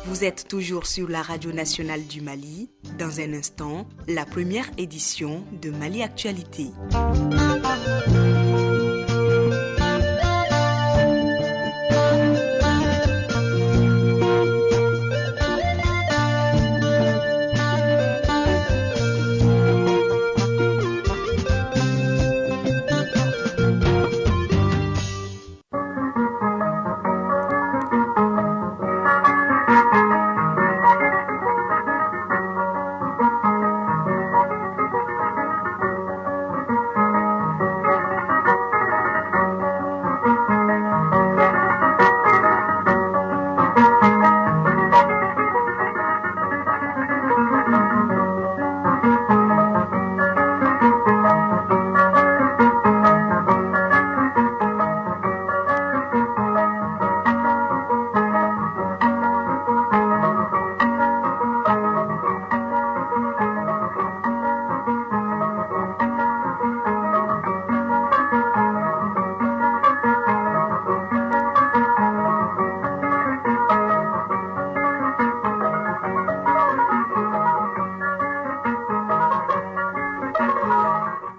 Vous êtes toujours sur la radio nationale du Mali. Dans un instant, la première édition de Mali Actualité.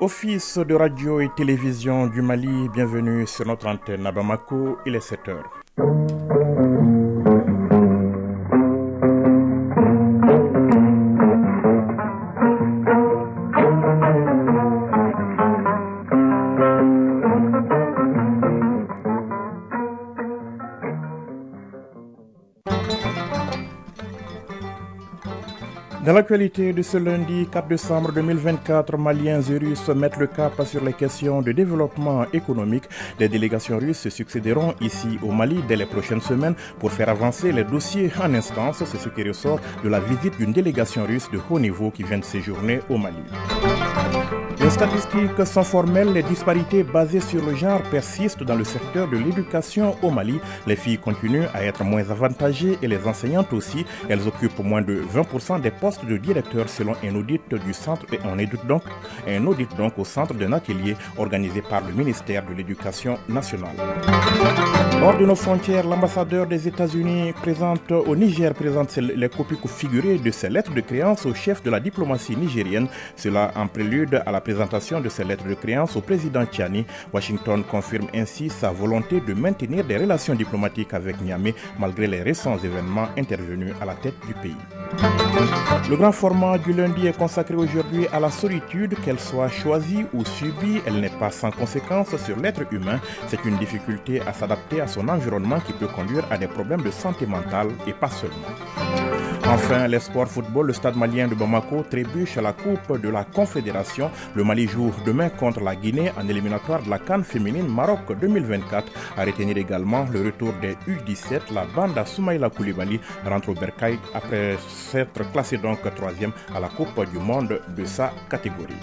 Office de radio et télévision du Mali, bienvenue sur notre antenne à Bamako, il est 7 heures. Dans l'actualité de ce lundi 4 décembre 2024, Maliens et Russes mettent le cap sur les questions de développement économique. Les délégations russes se succéderont ici au Mali dès les prochaines semaines pour faire avancer les dossiers en instance. C'est ce qui ressort de la visite d'une délégation russe de haut niveau qui vient de séjourner au Mali. Les statistiques sont formelles, les disparités basées sur le genre persistent dans le secteur de l'éducation au Mali. Les filles continuent à être moins avantagées et les enseignantes aussi. Elles occupent moins de 20% des postes de directeur selon un audit du centre et un audit donc au centre d'un atelier organisé par le ministère de l'Éducation nationale. Hors de nos frontières, l'ambassadeur des États-Unis au Niger présente les copies figurées de ses lettres de créance au chef de la diplomatie nigérienne. Cela en prélude à la présentation de ces lettres de créance au président Tchani. Washington confirme ainsi sa volonté de maintenir des relations diplomatiques avec Niamey malgré les récents événements intervenus à la tête du pays. Le grand format du lundi est consacré aujourd'hui à la solitude, qu'elle soit choisie ou subie, elle n'est pas sans conséquences sur l'être humain. C'est une difficulté à s'adapter à son environnement qui peut conduire à des problèmes de santé mentale et pas seulement. Enfin, les sports football, le stade malien de Bamako trébuche à la Coupe de la Confédération. Le Mali joue demain contre la Guinée en éliminatoire de la CAN féminine Maroc 2024. À retenir également le retour des U17. La bande à Soumaïla Koulibaly rentre au Bercail après s'être classée donc 3e à la Coupe du Monde de sa catégorie.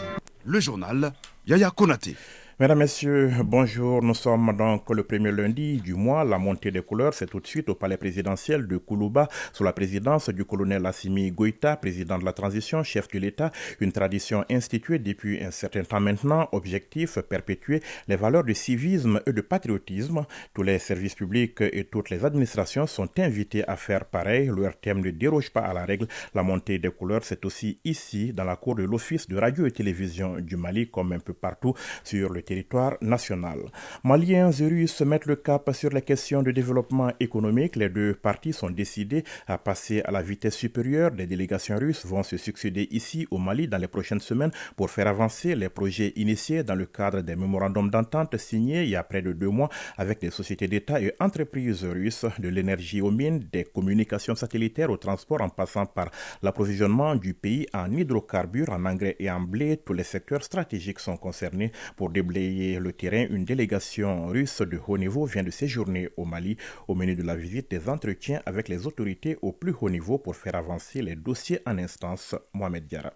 Le journal Yaya Konaté. Mesdames, Messieurs, bonjour. Nous sommes donc le premier lundi du mois. La montée des couleurs, c'est tout de suite au palais présidentiel de Koulouba, sous la présidence du colonel Assimi Goïta, président de la transition, chef de l'État. Une tradition instituée depuis un certain temps maintenant. Objectif, perpétuer les valeurs de civisme et de patriotisme. Tous les services publics et toutes les administrations sont invités à faire pareil. Leur thème ne déroge pas à la règle. La montée des couleurs, c'est aussi ici, dans la cour de l'Office de radio et télévision du Mali, comme un peu partout sur le territoire national. Maliens et Russes mettent le cap sur les questions de développement économique. Les deux parties sont décidées à passer à la vitesse supérieure. Des délégations russes vont se succéder ici au Mali dans les prochaines semaines pour faire avancer les projets initiés dans le cadre des mémorandums d'entente signés il y a près de 2 mois avec des sociétés d'État et entreprises russes, de l'énergie aux mines, des communications satellitaires au transport en passant par l'approvisionnement du pays en hydrocarbures, en engrais et en blé. Tous les secteurs stratégiques sont concernés. Pour déblayer le terrain, une délégation russe de haut niveau vient de séjourner au Mali. Au menu de la visite, des entretiens avec les autorités au plus haut niveau pour faire avancer les dossiers en instance. Mohamed Diarra.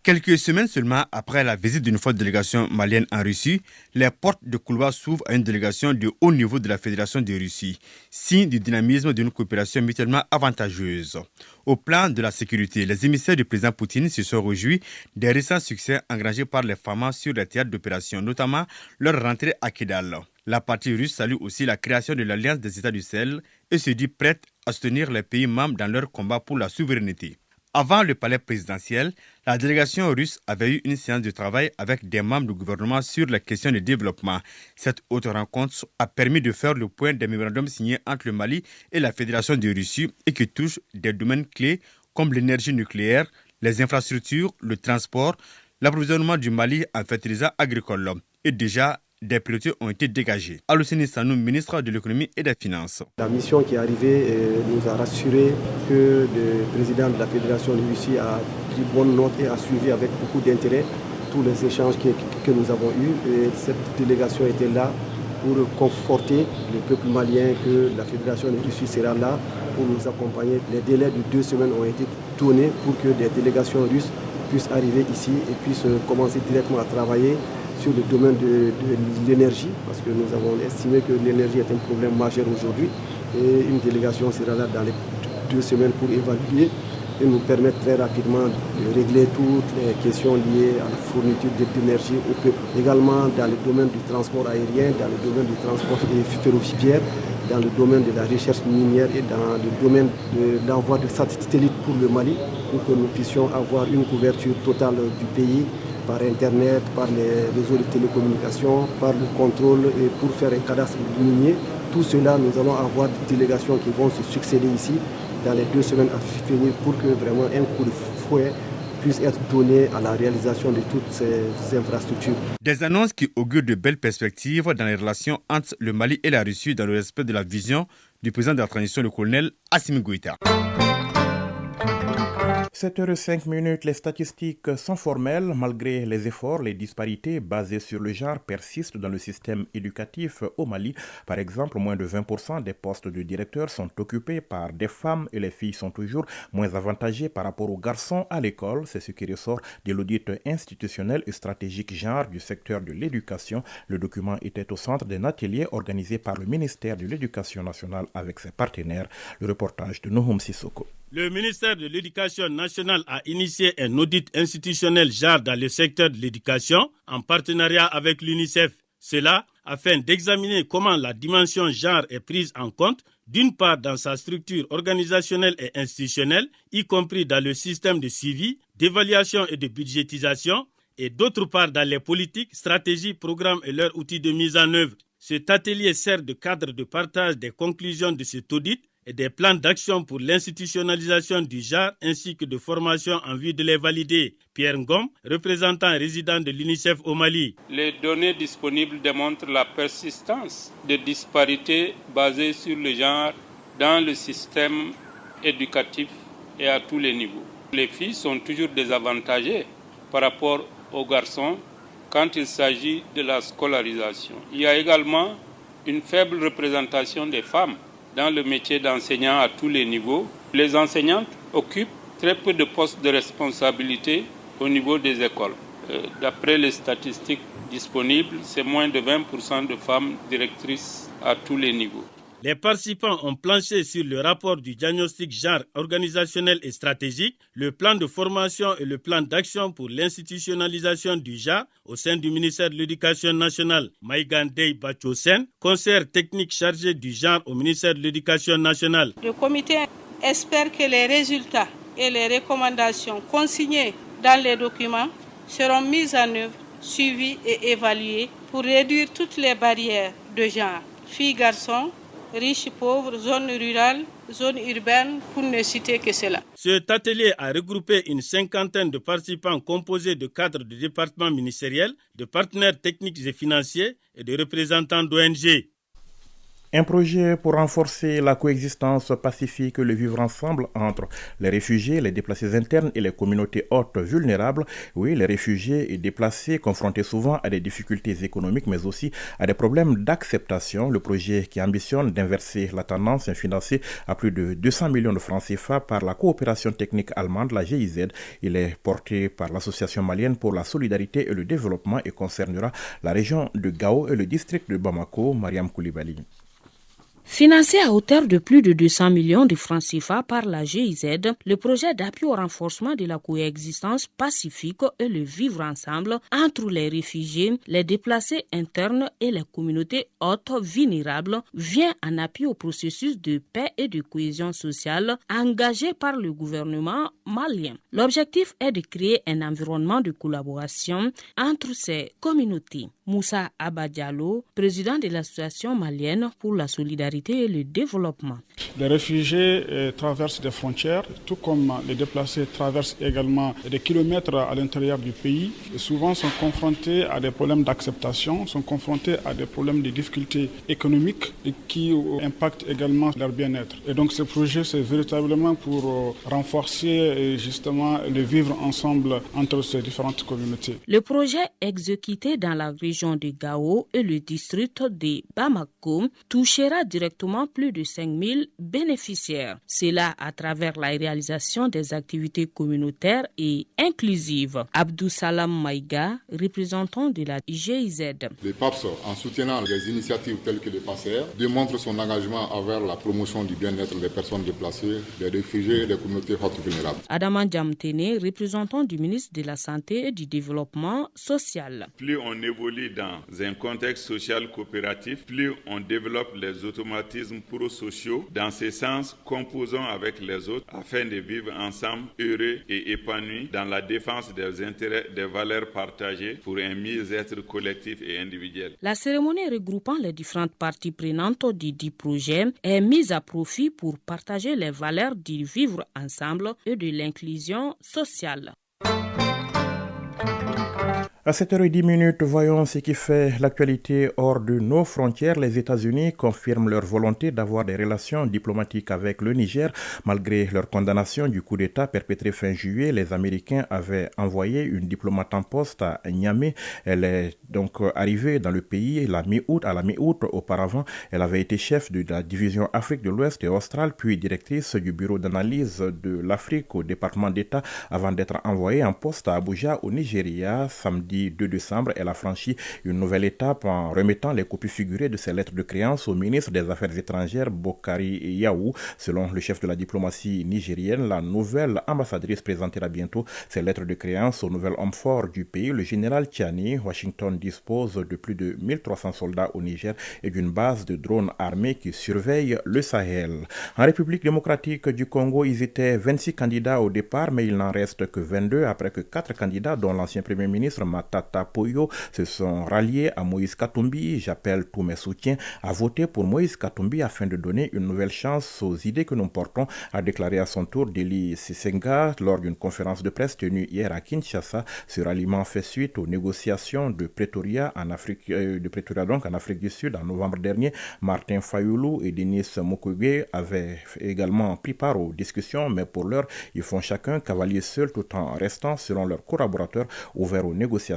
Quelques semaines seulement après la visite d'une forte délégation malienne en Russie, les portes de Koulouba s'ouvrent à une délégation de haut niveau de la Fédération de Russie, signe du dynamisme d'une coopération mutuellement avantageuse. Au plan de la sécurité, les émissaires du président Poutine se sont réjouis des récents succès engrangés par les FAMA sur les théâtres d'opération, notamment leur rentrée à Kidal. La partie russe salue aussi la création de l'Alliance des États du Sahel et se dit prête à soutenir les pays membres dans leur combat pour la souveraineté. Avant le palais présidentiel, la délégation russe avait eu une séance de travail avec des membres du gouvernement sur les questions de développement. Cette haute rencontre a permis de faire le point des mémorandums signés entre le Mali et la Fédération de Russie et qui touchent des domaines clés comme l'énergie nucléaire, les infrastructures, le transport, l'approvisionnement du Mali en fertilisants agricoles. Et déjà, des priorités ont été dégagées. Alouseni Sanou, ministre de l'économie et des finances. La mission qui est arrivée nous a rassuré que le président de la Fédération de Russie a pris bonne note et a suivi avec beaucoup d'intérêt tous les échanges que nous avons eus. Et cette délégation était là pour conforter le peuple malien que la Fédération de Russie sera là pour nous accompagner. Les délais de 2 semaines ont été donnés pour que des délégations russes puissent arriver ici et puissent commencer directement à travailler sur le domaine de l'énergie, parce que nous avons estimé que l'énergie est un problème majeur aujourd'hui. Et une délégation sera là dans les 2 semaines pour évaluer et nous permettre très rapidement de régler toutes les questions liées à la fourniture d'énergie au peuple. Également dans le domaine du transport aérien, dans le domaine du transport ferroviaire, dans le domaine de la recherche minière et dans le domaine de l'envoi de satellites pour le Mali, pour que nous puissions avoir une couverture totale du pays par Internet, par les réseaux de télécommunications, par le contrôle et pour faire un cadastre minier. Tout cela, nous allons avoir des délégations qui vont se succéder ici dans les 2 semaines à venir pour que vraiment un coup de fouet puisse être donné à la réalisation de toutes ces infrastructures. Des annonces qui augurent de belles perspectives dans les relations entre le Mali et la Russie dans le respect de la vision du président de la transition, le colonel Assimi Goïta. 7h05, les statistiques sont formelles. Malgré les efforts, les disparités basées sur le genre persistent dans le système éducatif au Mali. Par exemple, moins de 20% des postes de directeurs sont occupés par des femmes et les filles sont toujours moins avantagées par rapport aux garçons à l'école. C'est ce qui ressort de l'audit institutionnel et stratégique genre du secteur de l'éducation. Le document était au centre d'un atelier organisé par le ministère de l'Éducation nationale avec ses partenaires. Le reportage de Nohom Sissoko. Le ministère de l'Éducation nationale a initié un audit institutionnel genre dans le secteur de l'éducation en partenariat avec l'UNICEF. Cela afin d'examiner comment la dimension genre est prise en compte, d'une part dans sa structure organisationnelle et institutionnelle, y compris dans le système de suivi, d'évaluation et de budgétisation, et d'autre part dans les politiques, stratégies, programmes et leurs outils de mise en œuvre. Cet atelier sert de cadre de partage des conclusions de cet audit et des plans d'action pour l'institutionnalisation du genre ainsi que de formation en vue de les valider. Pierre Ngom, représentant résident de l'UNICEF au Mali. Les données disponibles démontrent la persistance de disparités basées sur le genre dans le système éducatif et à tous les niveaux. Les filles sont toujours désavantagées par rapport aux garçons quand il s'agit de la scolarisation. Il y a également une faible représentation des femmes dans le métier d'enseignant à tous les niveaux. Les enseignantes occupent très peu de postes de responsabilité au niveau des écoles. D'après les statistiques disponibles, c'est moins de 20% de femmes directrices à tous les niveaux. Les participants ont planché sur le rapport du diagnostic genre organisationnel et stratégique, le plan de formation et le plan d'action pour l'institutionnalisation du genre au sein du ministère de l'Éducation nationale. Maïgandei Bachosen, conseiller technique chargé du genre au ministère de l'Éducation nationale. Le comité espère que les résultats et les recommandations consignées dans les documents seront mises en œuvre, suivies et évaluées pour réduire toutes les barrières de genre, filles, garçons, riches, pauvres, zones rurales, zones urbaines, pour ne citer que cela. Cet atelier a regroupé une 50aine de participants composés de cadres de départements ministériels, de partenaires techniques et financiers et de représentants d'ONG. Un projet pour renforcer la coexistence pacifique et le vivre ensemble entre les réfugiés, les déplacés internes et les communautés hautes vulnérables. Oui, les réfugiés et déplacés confrontés souvent à des difficultés économiques mais aussi à des problèmes d'acceptation. Le projet qui ambitionne d'inverser la tendance est financé à plus de 200 millions de francs CFA par la coopération technique allemande, la GIZ. Il est porté par l'Association malienne pour la solidarité et le développement et concernera la région de Gao et le district de Bamako. Mariam Koulibaly. Financé à hauteur de plus de 200 millions de francs CFA par la GIZ, le projet d'appui au renforcement de la coexistence pacifique et le vivre ensemble entre les réfugiés, les déplacés internes et les communautés hautes vulnérables vient en appui au processus de paix et de cohésion sociale engagé par le gouvernement malien. L'objectif est de créer un environnement de collaboration entre ces communautés. Moussa Abadialo, président de l'association malienne pour la solidarité et le développement. Les réfugiés traversent des frontières, tout comme les déplacés traversent également des kilomètres à l'intérieur du pays et souvent sont confrontés à des problèmes d'acceptation, sont confrontés à des problèmes de difficultés économiques qui impactent également leur bien-être. Et donc ce projet, c'est véritablement pour renforcer justement le vivre ensemble entre ces différentes communautés. Le projet exécuté dans la région de Gao et le district de Bamako touchera directement plus de 5000 bénéficiaires. C'est là à travers la réalisation des activités communautaires et inclusives. Abdou Salam Maïga, représentant de la GIZ. Le PAPS, en soutenant les initiatives telles que le PACR, démontre son engagement envers la promotion du bien-être des personnes déplacées, des réfugiés et des communautés hautes vulnérables. Adama Djamtene, représentant du ministre de la Santé et du Développement social. Plus on évolue dans un contexte social coopératif, plus on développe les automatismes pro-sociaux. Dans ce sens, composons avec les autres afin de vivre ensemble, heureux et épanouis dans la défense des intérêts, des valeurs partagées pour un mieux-être collectif et individuel. La cérémonie regroupant les différentes parties prenantes du dit projet est mise à profit pour partager les valeurs du vivre ensemble et de l'inclusion sociale. À 7h10, voyons ce qui fait l'actualité hors de nos frontières. Les États-Unis confirment leur volonté d'avoir des relations diplomatiques avec le Niger. Malgré leur condamnation du coup d'État perpétré fin juillet, les Américains avaient envoyé une diplomate en poste à Niamey. Elle est donc arrivée dans le pays à la mi-août. Auparavant, elle avait été chef de la division Afrique de l'Ouest et australe, puis directrice du bureau d'analyse de l'Afrique au département d'État avant d'être envoyée en poste à Abuja au Nigeria. Samedi 2 décembre, elle a franchi une nouvelle étape en remettant les copies figurées de ses lettres de créance au ministre des Affaires étrangères Bokari Yaou. Selon le chef de la diplomatie nigérienne, la nouvelle ambassadrice présentera bientôt ses lettres de créance au nouvel homme fort du pays, le général Tchani. Washington dispose de plus de 1300 soldats au Niger et d'une base de drones armés qui surveille le Sahel. En République démocratique du Congo, ils étaient 26 candidats au départ, mais il n'en reste que 22 après que 4 candidats, dont l'ancien premier ministre Matata Poyo, se sont ralliés à Moïse Katumbi. J'appelle tous mes soutiens à voter pour Moïse Katumbi afin de donner une nouvelle chance aux idées que nous portons, a déclaré à son tour Deli Sisenga lors d'une conférence de presse tenue hier à Kinshasa. Ce ralliement fait suite aux négociations de Pretoria en Afrique du Sud en novembre dernier. Martin Fayoulou et Denis Mukwege avaient également pris part aux discussions, mais pour l'heure, ils font chacun cavalier seul tout en restant, selon leurs collaborateurs, ouverts aux négociations.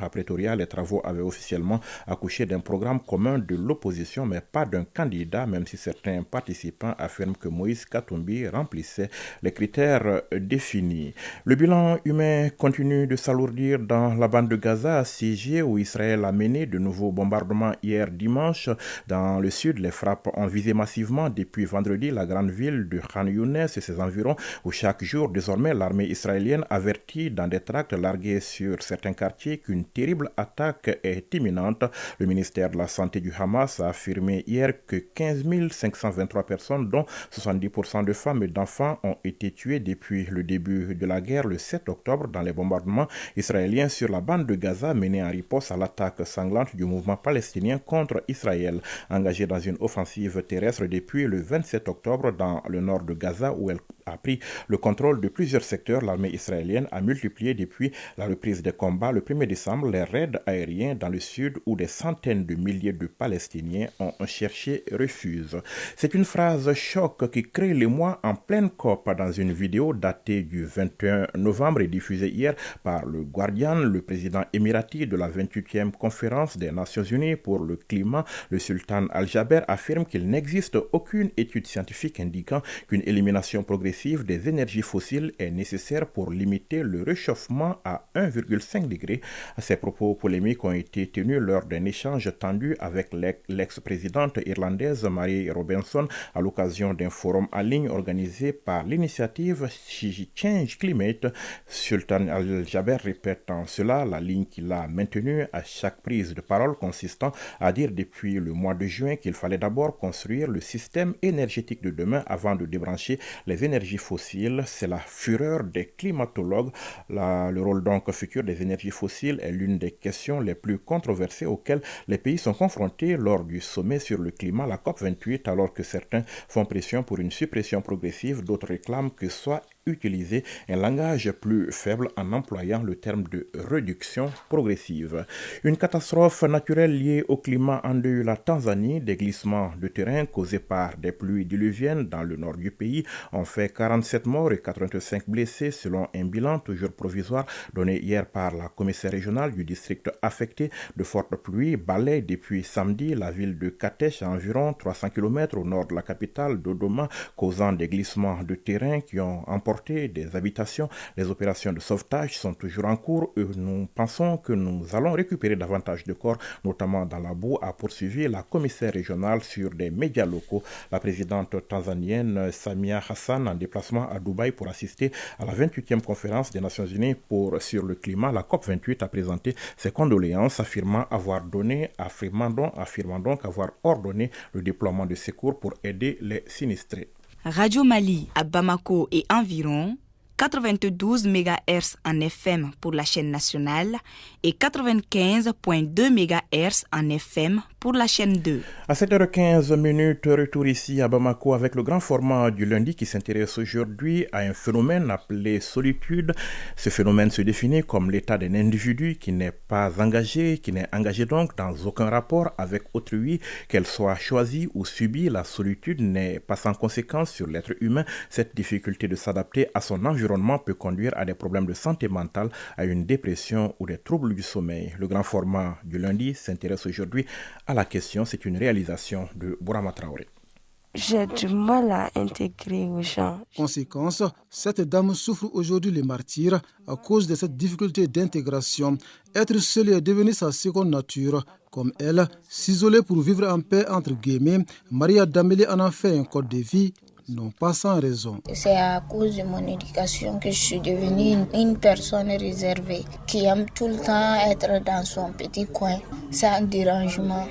À Pretoria, les travaux avaient officiellement accouché d'un programme commun de l'opposition, mais pas d'un candidat, même si certains participants affirment que Moïse Katumbi remplissait les critères définis. Le bilan humain continue de s'alourdir dans la bande de Gaza assiégée, où Israël a mené de nouveaux bombardements hier dimanche. Dans le sud, les frappes ont visé massivement depuis vendredi la grande ville de Khan Younes et ses environs, où chaque jour, désormais, l'armée israélienne avertit dans des tracts largués sur certains quartiers qu'une terrible attaque est imminente. Le ministère de la Santé du Hamas a affirmé hier que 15 523 personnes, dont 70% de femmes et d'enfants, ont été tuées depuis le début de la guerre le 7 octobre dans les bombardements israéliens sur la bande de Gaza menés en riposte à l'attaque sanglante du mouvement palestinien contre Israël. Engagé dans une offensive terrestre depuis le 27 octobre dans le nord de Gaza, où elle a pris le contrôle de plusieurs secteurs, l'armée israélienne a multiplié depuis la reprise des combats le 1er décembre les raids aériens dans le sud où des centaines de milliers de Palestiniens ont cherché refuge. C'est une phrase choc qui crée l'émoi en pleine COP dans une vidéo datée du 21 novembre et diffusée hier par le Guardian. Le président émirati de la 28e conférence des Nations Unies pour le climat, le sultan Al-Jaber, affirme qu'il n'existe aucune étude scientifique indiquant qu'une élimination progressive progressive des énergies fossiles est nécessaire pour limiter le réchauffement à 1,5 degré. Ces propos polémiques ont été tenus lors d'un échange tendu avec l'ex-présidente irlandaise Mary Robinson à l'occasion d'un forum en ligne organisé par l'initiative Change Climate. Sultan Al-Jaber répète en cela la ligne qu'il a maintenue à chaque prise de parole, consistant à dire depuis le mois de juin qu'il fallait d'abord construire le système énergétique de demain avant de débrancher les énergies fossiles. C'est la fureur des climatologues. Le rôle donc futur des énergies fossiles est l'une des questions les plus controversées auxquelles les pays sont confrontés lors du sommet sur le climat, la COP28, alors que certains font pression pour une suppression progressive, d'autres réclament que soit utiliser un langage plus faible en employant le terme de réduction progressive. Une catastrophe naturelle liée au climat endeuille la Tanzanie. Des glissements de terrain causés par des pluies diluviennes dans le nord du pays ont fait 47 morts et 85 blessés selon un bilan toujours provisoire donné hier par la commissaire régionale du district affecté. De fortes pluies balayent depuis samedi la ville de Katesh à environ 300 km au nord de la capitale Dodoma, causant des glissements de terrain qui ont emporté des habitations. Les opérations de sauvetage sont toujours en cours et nous pensons que nous allons récupérer davantage de corps, notamment dans la boue, a poursuivi la commissaire régionale sur des médias locaux. La présidente tanzanienne Samia Hassan, en déplacement à Dubaï pour assister à la 28e conférence des Nations Unies sur le climat, la COP28, a présenté ses condoléances, affirmant donc avoir ordonné le déploiement de secours pour aider les sinistrés. Radio Mali à Bamako et environ, 92 MHz en FM pour la chaîne nationale et 95.2 MHz en FM pour la chaîne 2. À 7h15, retour ici à Bamako avec le grand format du lundi qui s'intéresse aujourd'hui à un phénomène appelé solitude. Ce phénomène se définit comme l'état d'un individu qui n'est engagé donc dans aucun rapport avec autrui, qu'elle soit choisie ou subie. La solitude n'est pas sans conséquence sur l'être humain. Cette difficulté de s'adapter à son environnement peut conduire à des problèmes de santé mentale, à une dépression ou des troubles du sommeil. Le grand format du lundi s'intéresse aujourd'hui à la question. C'est une réalisation de Bourama Traoré. J'ai du mal à intégrer aux gens. Conséquence, cette dame souffre aujourd'hui le martyre à cause de cette difficulté d'intégration. Être seule est devenu sa seconde nature. Comme elle, s'isoler pour vivre en paix entre guillemets, Maria Dameli en a fait un code de vie, non pas sans raison. C'est à cause de mon éducation que je suis devenue une personne réservée qui aime tout le temps être dans son petit coin, sans dérangement.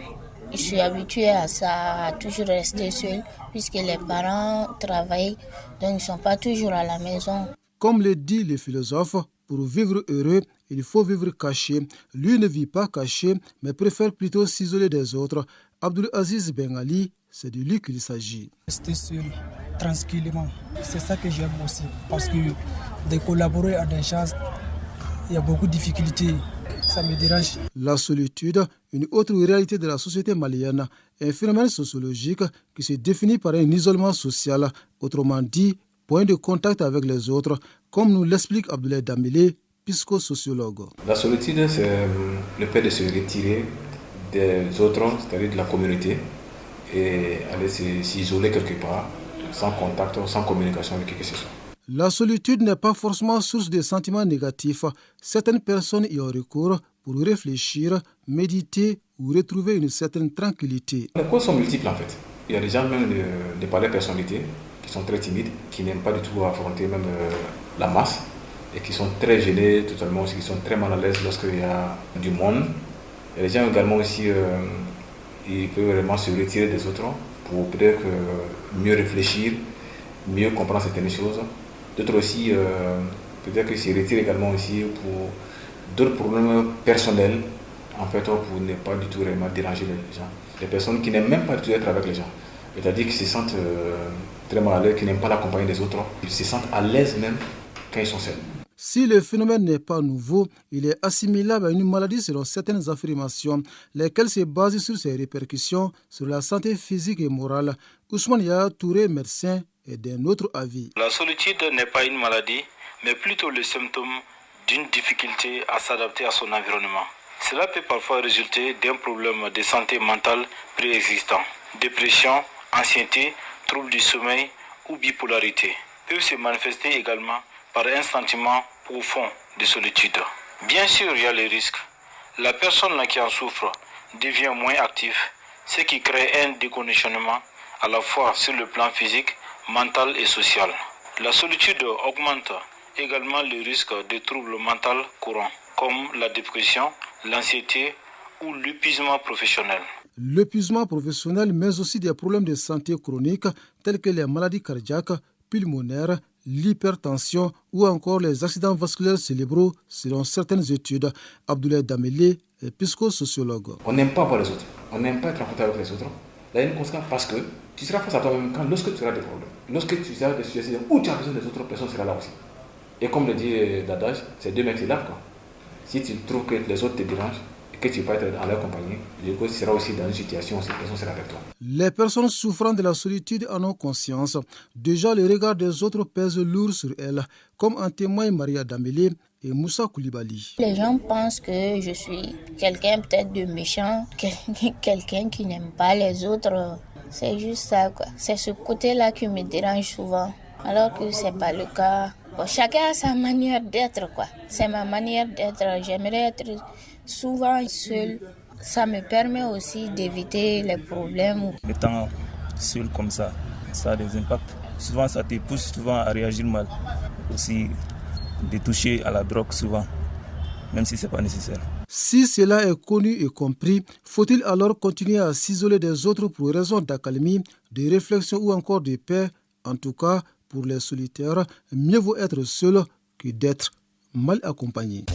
Je suis habituée à ça, à toujours rester seule, puisque les parents travaillent, donc ils ne sont pas toujours à la maison. Comme le dit le philosophe, pour vivre heureux, il faut vivre caché. Lui ne vit pas caché, mais préfère plutôt s'isoler des autres. Abdul Aziz Ben Ali, c'est de lui qu'il s'agit. Rester seul, tranquillement, c'est ça que j'aime aussi. Parce que de collaborer à des gens, il y a beaucoup de difficultés. Ça me dérange. La solitude, une autre réalité de la société malienne, est un phénomène sociologique qui se définit par un isolement social, autrement dit, point de contact avec les autres, comme nous l'explique Abdoulaye Dameli, psychosociologue. La solitude, c'est le fait de se retirer des autres, c'est-à-dire de la communauté, et aller s'isoler quelque part, sans contact, sans communication avec qui que ce soit. La solitude n'est pas forcément source de sentiments négatifs. Certaines personnes y ont recours pour réfléchir, méditer ou retrouver une certaine tranquillité. Les causes sont multiples en fait. Il y a des gens même de par leur personnalité qui sont très timides, qui n'aiment pas du tout affronter même la masse et qui sont très gênés totalement aussi, qui sont très mal à l'aise lorsqu'il y a du monde. Il y a des gens également aussi, ils peuvent vraiment se retirer des autres pour peut-être mieux réfléchir, mieux comprendre certaines choses. D'autres aussi, peut-être qu'ils se retirent également aussi pour d'autres problèmes personnels, en fait, pour ne pas du tout vraiment déranger les gens. Des personnes qui n'aiment même pas du tout être avec les gens. C'est-à-dire qu'ils se sentent très mal à l'aise, qui n'aiment pas la compagnie des autres. Ils se sentent à l'aise même quand ils sont seuls. Si le phénomène n'est pas nouveau, il est assimilable à une maladie selon certaines affirmations, lesquelles se basent sur ses répercussions sur la santé physique et morale. Ousmane Yaha Touré, médecin, est d'un autre avis. La solitude n'est pas une maladie, mais plutôt le symptôme d'une difficulté à s'adapter à son environnement. Cela peut parfois résulter d'un problème de santé mentale préexistant, dépression, anxiété, troubles du sommeil ou bipolarité. peuvent se manifester également par un sentiment profond de solitude. Bien sûr, il y a les risques. La personne qui en souffre devient moins active, ce qui crée un déconditionnement à la fois sur le plan physique, mental et social. La solitude augmente également le risque de troubles mentaux courants, comme la dépression, l'anxiété ou l'épuisement professionnel. L'épuisement professionnel, mais aussi des problèmes de santé chroniques tels que les maladies cardiaques, pulmonaires, l'hypertension ou encore les accidents vasculaires cérébraux selon certaines études. Abdoulaye Damele est psychosociologue. On n'aime pas voir les autres, on n'aime pas être en contact avec les autres. Il y a une conséquence parce que tu seras face à toi-même quand lorsque tu auras des problèmes. Lorsque tu seras dans des situations où tu as besoin des autres personnes, sera là aussi. Et comme le dit l'adage, c'est deux mecs qui lavent quoi. Si tu trouves que les autres te dérangent et que tu peux être en leur compagnie, du coup tu seras aussi dans une situation où cette personne sera avec toi. Les personnes souffrant de la solitude en ont conscience. Déjà, le regard des autres pèse lourd sur elles, comme en témoigne Maria Damele et Moussa Koulibaly. Les gens pensent que je suis quelqu'un peut-être de méchant, quelqu'un qui n'aime pas les autres. C'est juste ça, quoi. C'est ce côté-là qui me dérange souvent, alors que c'est pas le cas. Bon, chacun a sa manière d'être, quoi. C'est ma manière d'être. J'aimerais être souvent seule. Ça me permet aussi d'éviter les problèmes. Étant seul comme ça a des impacts. Souvent, ça te pousse souvent à réagir mal. Aussi, de toucher à la drogue souvent, même si ce n'est pas nécessaire. Si cela est connu et compris, faut-il alors continuer à s'isoler des autres pour raison d'accalmie, de réflexion ou encore de paix? En tout cas, pour les solitaires, mieux vaut être seul que d'être mal accompagné.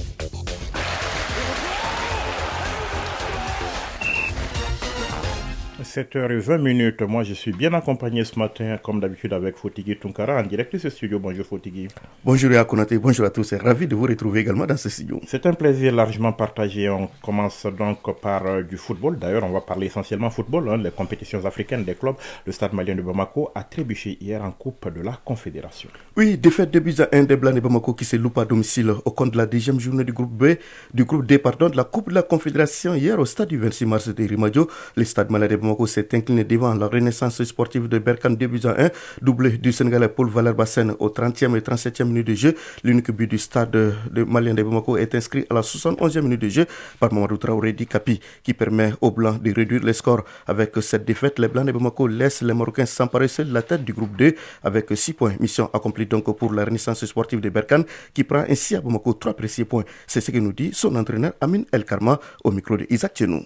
7h20. Moi, je suis bien accompagné ce matin, comme d'habitude, avec Fotigui Tunkara en direct de ce studio. Bonjour Fotigui. Bonjour à Konaté, bonjour à tous. Ravi de vous retrouver également dans ce studio. C'est un plaisir largement partagé. On commence donc par du football. D'ailleurs, on va parler essentiellement football. Les compétitions africaines des clubs. Le Stade malien de Bamako a trébuché hier en Coupe de la Confédération. Oui, défaite 2-1 des Blancs de Bamako qui se loupe à domicile au compte de la deuxième journée du groupe D de la Coupe de la Confédération hier au stade du 26 mars de Rimadio. Le Stade malien de Bamako s'est incliné devant la Renaissance sportive de Berkane 2-1, doublé du Sénégalais Paul Valère Bassène au 30e et 37e minute de jeu. L'unique but du Stade de malien de Bamako est inscrit à la 71e minute de jeu par Mamadou Traoré Dikapi qui permet aux Blancs de réduire les scores. Avec cette défaite, les Blancs de Bamako laissent les Marocains s'emparer seuls de la tête du groupe 2 avec 6 points. Mission accomplie donc pour la Renaissance sportive de Berkane qui prend ainsi à Bamako 3 précieux points. C'est ce que nous dit son entraîneur Amin El Karma au micro de Isaac Tchenou.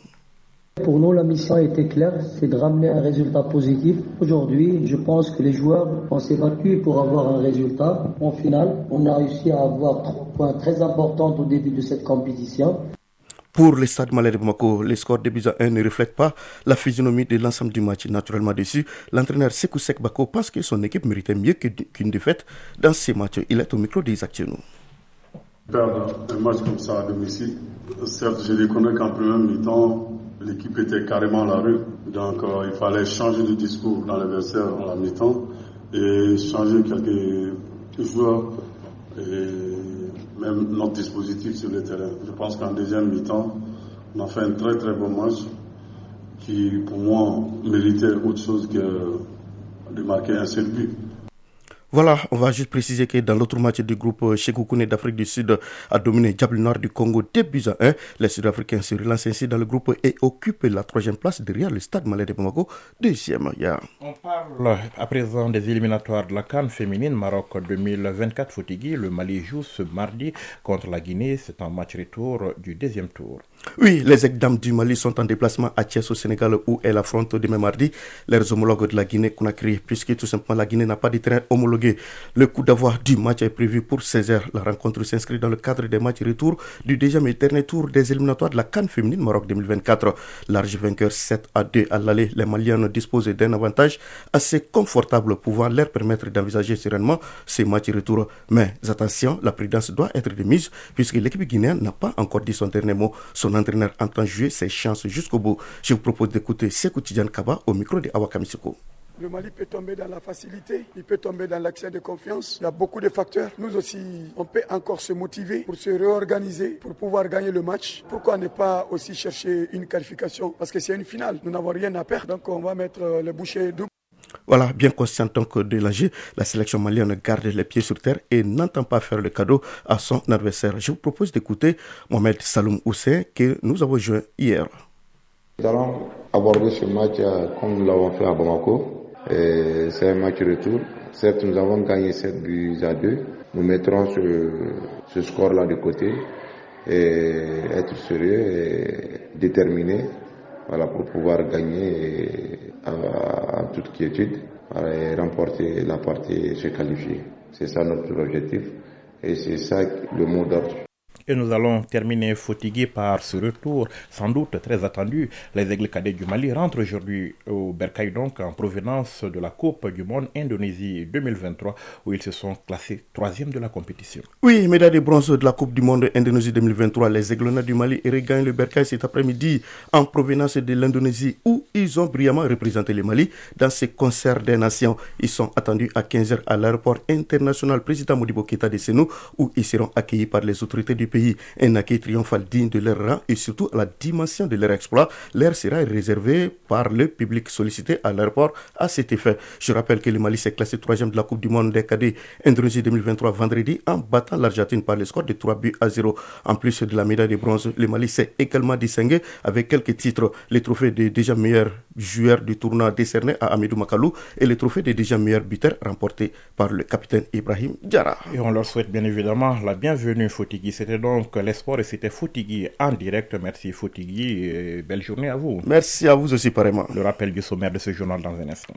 Pour nous, la mission était claire, c'est de ramener un résultat positif. Aujourd'hui, je pense que les joueurs ont s'est battus pour avoir un résultat. En finale, on a réussi à avoir 3 points très importants au début de cette compétition. Pour le Stade malien de Bamako, le score de 2-1 ne reflète pas la physionomie de l'ensemble du match. Naturellement dessus, l'entraîneur Sekou Sek Bako pense que son équipe méritait mieux qu'une défaite dans ces matchs. Il est au micro des Actionaux. Perdre un match comme ça à domicile, certes je reconnais qu'en première mi-temps, l'équipe était carrément à la rue. Donc il fallait changer de discours dans l'adversaire à la mi-temps et changer quelques joueurs et même notre dispositif sur le terrain. Je pense qu'en deuxième mi-temps, on a fait un très très bon match qui pour moi méritait autre chose que de marquer un seul but. Voilà, on va juste préciser que dans l'autre match du groupe Sékou Kouné d'Afrique du Sud a dominé Diable Noir du Congo 2-1. Les Sud-Africains se relancent ainsi dans le groupe et occupent la 3e place derrière le Stade malien de Bamako, 2e. Yeah. On parle à présent des éliminatoires de la CAN féminine Maroc 2024 Fotigui. Le Mali joue ce mardi contre la Guinée. C'est un match retour du 2e tour. Oui, les ex-dames du Mali sont en déplacement à Thiès au Sénégal où elles affrontent demain mardi leurs homologues de la Guinée-Conakry puisque tout simplement la Guinée n'a pas de terrain homologué. Le coup d'envoi du match est prévu pour 16h. La rencontre s'inscrit dans le cadre des matchs retour du deuxième et dernier tour des éliminatoires de la CAN féminine Maroc 2024. Large vainqueur 7-2 à l'aller, les Maliennes disposent d'un avantage assez confortable pouvant leur permettre d'envisager sereinement ces matchs retour. Mais attention, la prudence doit être de mise puisque l'équipe guinéenne n'a pas encore dit son dernier mot. Son entraîneur entend jouer ses chances jusqu'au bout. Je vous propose d'écouter Sekou Tidiane Kaba au micro de Awa Kamisoko. Le Mali peut tomber dans la facilité, il peut tomber dans l'accès de confiance. Il y a beaucoup de facteurs. Nous aussi, on peut encore se motiver pour se réorganiser, pour pouvoir gagner le match. Pourquoi ne pas aussi chercher une qualification? Parce que c'est une finale, nous n'avons rien à perdre, donc on va mettre les bouchées doubles. Voilà, bien conscient donc de l'enjeu, la sélection malienne garde les pieds sur terre et n'entend pas faire le cadeau à son adversaire. Je vous propose d'écouter Mohamed Saloum Hussein que nous avons joint hier. Nous allons aborder ce match comme nous l'avons fait à Bamako. C'est un match retour. Certes, nous avons gagné 7-2. Nous mettrons ce score-là de côté et être sérieux et déterminé, voilà, pour pouvoir gagner en toute quiétude et remporter la partie et se qualifier. C'est ça notre objectif et c'est ça le mot d'ordre. Et nous allons terminer fatigués par ce retour, sans doute très attendu. Les Aigles cadets du Mali rentrent aujourd'hui au Bercail, donc en provenance de la Coupe du Monde Indonésie 2023, où ils se sont classés 3e de la compétition. Oui, médaille de bronze de la Coupe du Monde Indonésie 2023. Les Aiglonnats du Mali regagnent le Bercail cet après-midi en provenance de l'Indonésie, où ils ont brillamment représenté le Mali dans ce concert des nations. Ils sont attendus à 15h à l'aéroport international Président Modibo Keïta de Sénou, où ils seront accueillis par les autorités du pays. Un accueil triomphal digne de leur rang et surtout à la dimension de leur exploit. L'air sera réservé par le public sollicité à l'aéroport à cet effet. Je rappelle que le Mali s'est classé 3e de la Coupe du Monde des cadets Indonésie 2023 vendredi en battant l'Argentine par le score de 3-0. En plus de la médaille de bronze, le Mali s'est également distingué avec quelques titres. Le trophée des déjà meilleurs joueurs du tournoi décerné à Amidou Makalou et le trophée des déjà meilleurs buteurs remporté par le capitaine Ibrahim Diarra. Et on leur souhaite bien évidemment la bienvenue, Fotigui. C'était donc l'espoir et c'était Fotigui en direct. Merci Fotigui et belle journée à vous. Merci à vous aussi pareillement. Le rappel du sommaire de ce journal dans un instant.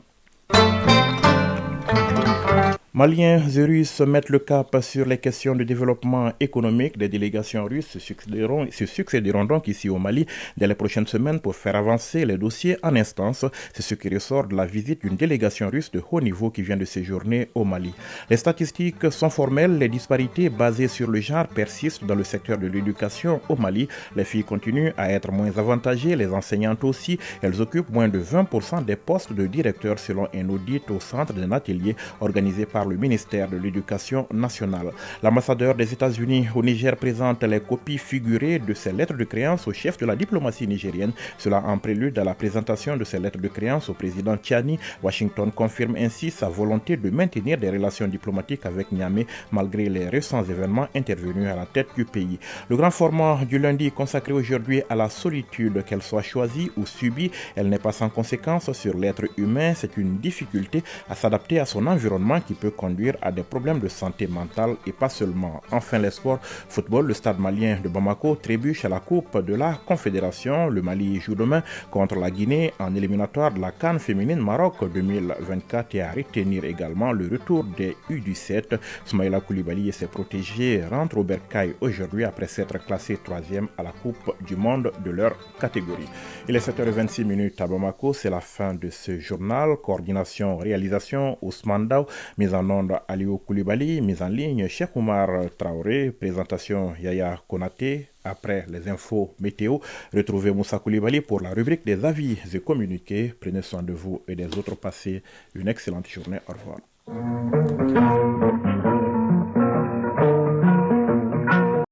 Maliens et Russes mettent le cap sur les questions de développement économique. Des délégations russes se succéderont donc ici au Mali dans les prochaines semaines pour faire avancer les dossiers en instance. C'est ce qui ressort de la visite d'une délégation russe de haut niveau qui vient de séjourner au Mali. Les statistiques sont formelles, les disparités basées sur le genre persistent dans le secteur de l'éducation au Mali. Les filles continuent à être moins avantagées, les enseignantes aussi. Elles occupent moins de 20% des postes de directeurs selon un audit au centre d'un atelier organisé par le ministère de l'Éducation nationale. L'ambassadeur des États-Unis au Niger présente les copies figurées de ses lettres de créance au chef de la diplomatie nigérienne. Cela en prélude à la présentation de ses lettres de créance au président Tchani. Washington confirme ainsi sa volonté de maintenir des relations diplomatiques avec Niamey malgré les récents événements intervenus à la tête du pays. Le grand format du lundi consacré aujourd'hui à la solitude, qu'elle soit choisie ou subie, elle n'est pas sans conséquence sur l'être humain. C'est une difficulté à s'adapter à son environnement qui peut conduire à des problèmes de santé mentale et pas seulement. Enfin, les sports, football, le stade malien de Bamako trébuche à la Coupe de la Confédération. Le Mali joue demain contre la Guinée en éliminatoire de la CAN féminine Maroc 2024 et à retenir également le retour des U17. Soumaïla Koulibaly et ses protégés rentrent au Bercail aujourd'hui après s'être classés 3e à la Coupe du Monde de leur catégorie. Il est 7h26 à Bamako, c'est la fin de ce journal. Coordination, réalisation, Ousmane Daou, mise en onde Aliou Koulibaly, mise en ligne Cheikh Oumar Traoré, présentation Yaya Konaté. Après les infos météo, retrouvez Moussa Koulibaly pour la rubrique des avis et communiqués. Prenez soin de vous et des autres. Passez une excellente journée. Au revoir.